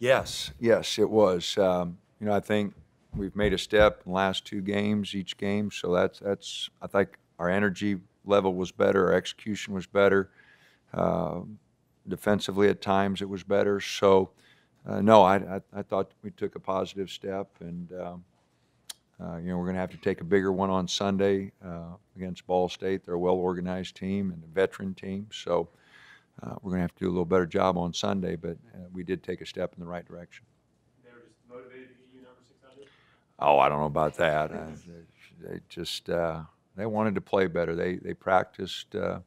Yes, yes, it was. I think we've made a step in the last two games, each game. So that's. I think our energy level was better, our execution was better. Uh, Defensively, at times, it was better. So, no, I thought we took a positive step, and we're going to have to take a bigger one on Sunday against Ball State. They're a well-organized team and a veteran team. So. We're going to have to do a little better job on Sunday, but we did take a step in the right direction. They were just motivated to get you number 600? Oh, I don't know about that. They just they wanted to play better. They practiced a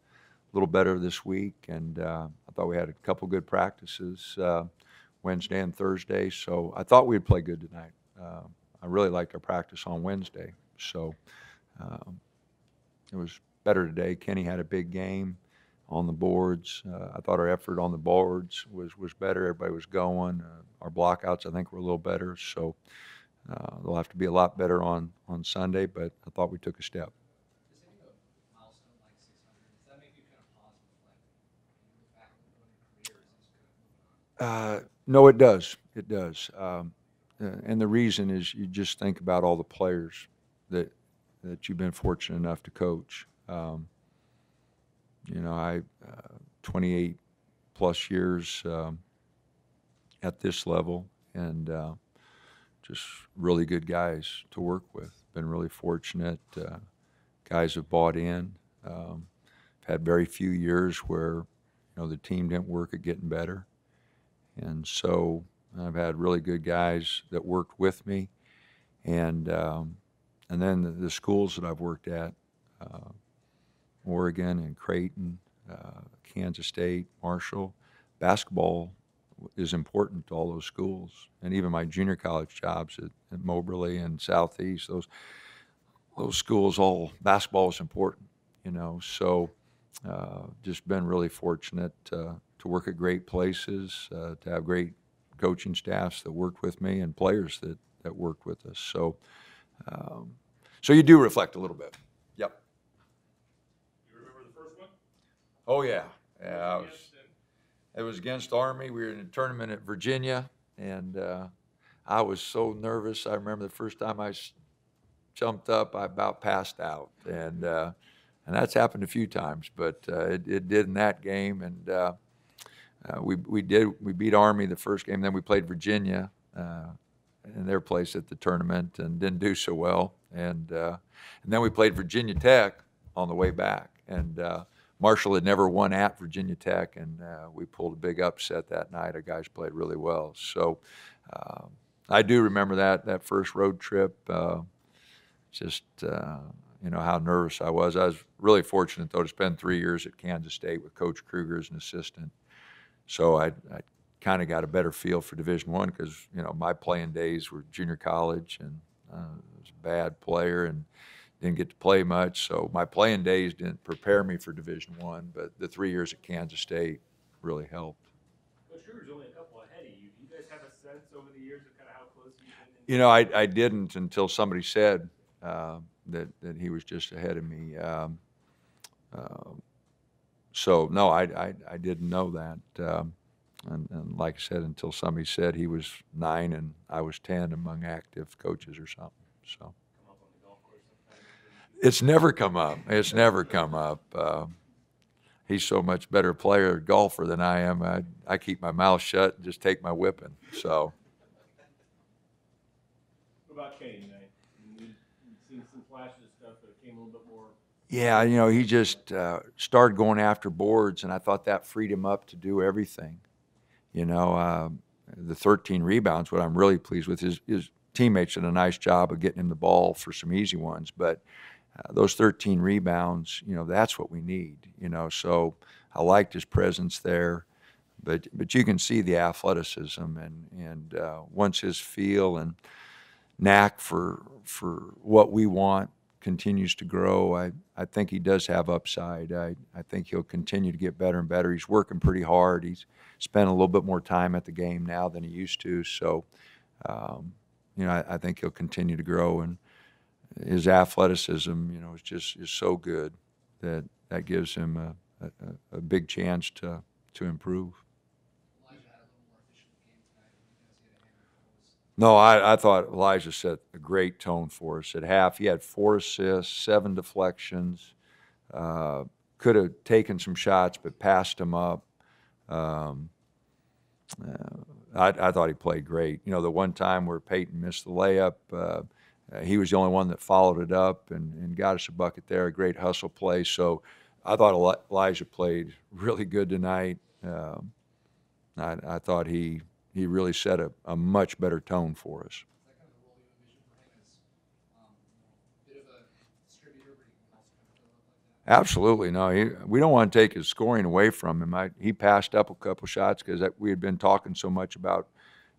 little better this week, and I thought we had a couple good practices Wednesday and Thursday. So I thought we'd play good tonight. I really liked our practice on Wednesday, so um, it was better today. Kenny had a big game on the boards. I thought our effort on the boards was better. Everybody was going. Our blockouts, I think, were a little better. So they'll have to be a lot better on Sunday, but I thought we took a step. Does hitting a milestone like 600, does that make you kind of pause and reflect? You look back on your career, is just kind of moving on? No, it does. It does. And the reason is you just think about all the players that you've been fortunate enough to coach. I 28 plus years at this level, and just really good guys to work with. Been really fortunate. Guys have bought in. Had very few years where the team didn't work at getting better, and so I've had really good guys that worked with me, and then the schools that I've worked at. Oregon and Creighton, Kansas State, Marshall. Basketball is important to all those schools, and even my junior college jobs at Moberly and Southeast. Those schools, all basketball is important, So just been really fortunate to work at great places, to have great coaching staffs that worked with me, and players that worked with us. So you do reflect a little bit. Yep. You remember the first one? Oh yeah, yeah. Against and It was against Army. We were in a tournament at Virginia, and I was so nervous. I remember the first time jumped up, I about passed out, and that's happened a few times, but it did in that game. And we beat Army the first game. Then we played Virginia in their place at the tournament and didn't do so well. And then we played Virginia Tech on the way back, and Marshall had never won at Virginia Tech, and we pulled a big upset that night. Our guys played really well. So I do remember that first road trip, how nervous I was. I was really fortunate, though, to spend 3 years at Kansas State with Coach Kruger as an assistant. So I kind of got a better feel for Division I because, my playing days were junior college, and I was a bad player and didn't get to play much. So my playing days didn't prepare me for Division I, but the 3 years at Kansas State really helped. Coach Kruger's only a couple ahead of you. Do you guys have a sense over the years of kind of how close you've been? I didn't until somebody said that he was just ahead of me. So no, I didn't know that. And like I said, until somebody said he was 9 and I was 10 among active coaches or something. So Come up on the golf course sometime? it's never come up. It's never come up. He's so much better player golfer than I am. I keep my mouth shut and just take my whipping. So What about Kenny tonight? We've seen some flashes of stuff, but it came a little bit more. yeah, he just started going after boards, and I thought that freed him up to do everything. The 13 rebounds, what I'm really pleased with, his teammates did a nice job of getting him the ball for some easy ones, but those 13 rebounds, that's what we need, So I liked his presence there, but you can see the athleticism and once his feel and knack for what we want continues to grow, I think he does have upside. I think he'll continue to get better and better. He's working pretty hard. He's spent a little bit more time at the game now than he used to, so I think he'll continue to grow, and his athleticism, is so good that gives him a big chance to improve. Elijah had a little more efficient game tonight. What do you guys No, I thought Elijah set a great tone for us at half. He had 4 assists, 7 deflections. Uh, could have taken some shots, but passed them up. Um, I thought he played great. You know, the one time where Peyton missed the layup, he was the only one that followed it up and got us a bucket there. A great hustle play. So I thought Elijah played really good tonight. I thought he really set a much better tone for us. Is that kind of the role you envision for him as, bit of a distributor, but he can also kind of fill up like that? Absolutely, no. We don't want to take his scoring away from him. He passed up a couple shots because we had been talking so much about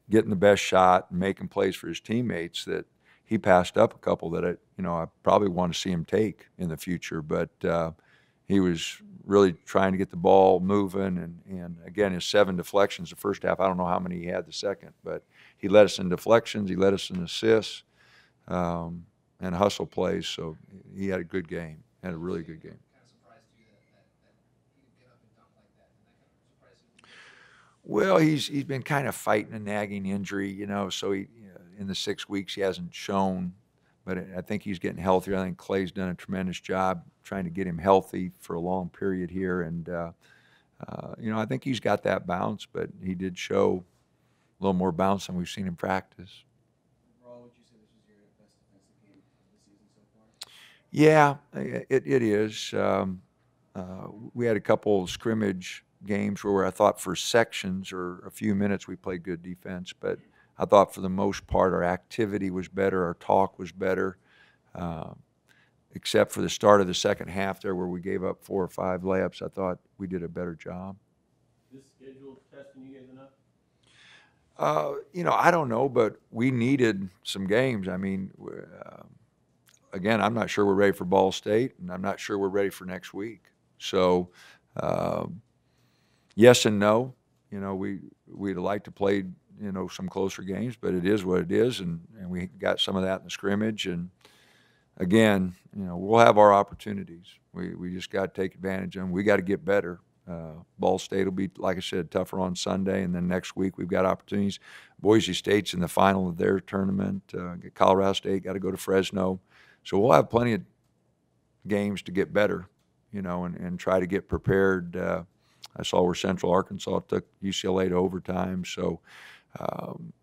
getting the best shot and making plays for his teammates that he passed up a couple that I probably want to see him take in the future. But he was really trying to get the ball moving, and again, his 7 deflections the first half. I don't know how many he had the second, but he led us in deflections, he led us in assists, and hustle plays. So he had a good game, had a really good game. Kind of surprised too that he could get up and dunk like that. Did that kind of surprise you? Well, he's been kind of fighting a nagging injury, so in the 6 weeks he hasn't shown, but I think he's getting healthier. I think Clay's done a tremendous job trying to get him healthy for a long period here, and I think he's got that bounce, but he did show a little more bounce than we've seen in practice. Overall, would you say this was your best defensive game of the season so far? Yeah, it is. We had a couple scrimmage games where I thought for sections or a few minutes we played good defense, but I thought for the most part our activity was better, our talk was better, except for the start of the second half there where we gave up 4 or 5 layups. I thought we did a better job. This schedule testing you guys enough? I don't know, but we needed some games. I mean, again, I'm not sure we're ready for Ball State, and I'm not sure we're ready for next week. So, yes and no. We'd like to play, some closer games, but it is what it is, and we got some of that in the scrimmage. And again, we'll have our opportunities. We just got to take advantage of them. We got to get better. Ball State will be, like I said, tougher on Sunday, and then next week we've got opportunities. Boise State's in the final of their tournament. Colorado State got to go to Fresno. So we'll have plenty of games to get better, and try to get prepared. I saw where Central Arkansas took UCLA to overtime. So,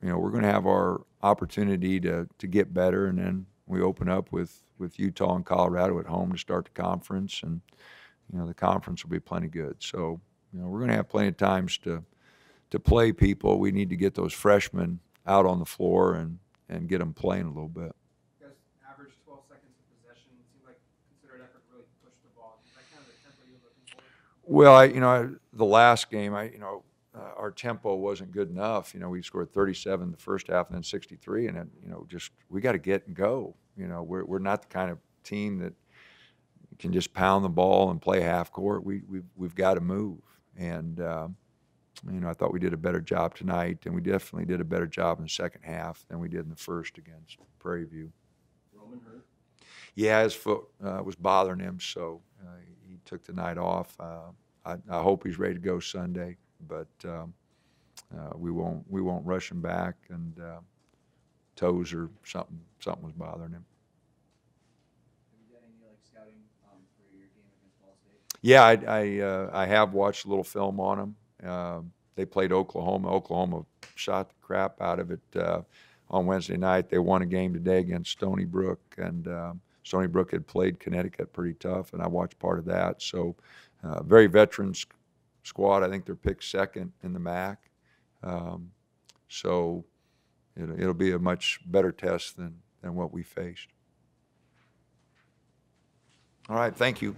we're going to have our opportunity to get better, and then we open up with Utah and Colorado at home to start the conference, and the conference will be plenty good. So, we're going to have plenty of times to play people. We need to get those freshmen out on the floor and get them playing a little bit. You guys averaged 12 seconds of possession. It seemed like considered effort really pushed the ball. Is that kind of the tempo you're looking for? Well, the last game, our tempo wasn't good enough. We scored 37 the first half and then 63, and then, we got to get and go. We're not the kind of team that can just pound the ball and play half court. We've got to move, and I thought we did a better job tonight, and we definitely did a better job in the second half than we did in the first against Prairie View. Roman hurt? Yeah, his foot was bothering him, so he took the night off. I hope he's ready to go Sunday, but we won't rush him back, and toes or something was bothering him. Have you done any scouting for your game against Ball State? Yeah, I have watched a little film on them. They played Oklahoma. Oklahoma shot the crap out of it on Wednesday night. They won a game today against Stony Brook, and Stony Brook had played Connecticut pretty tough, and I watched part of that. So, very veteran squad. I think they're picked second in the MAC. So it'll be a much better test than what we faced. All right, thank you.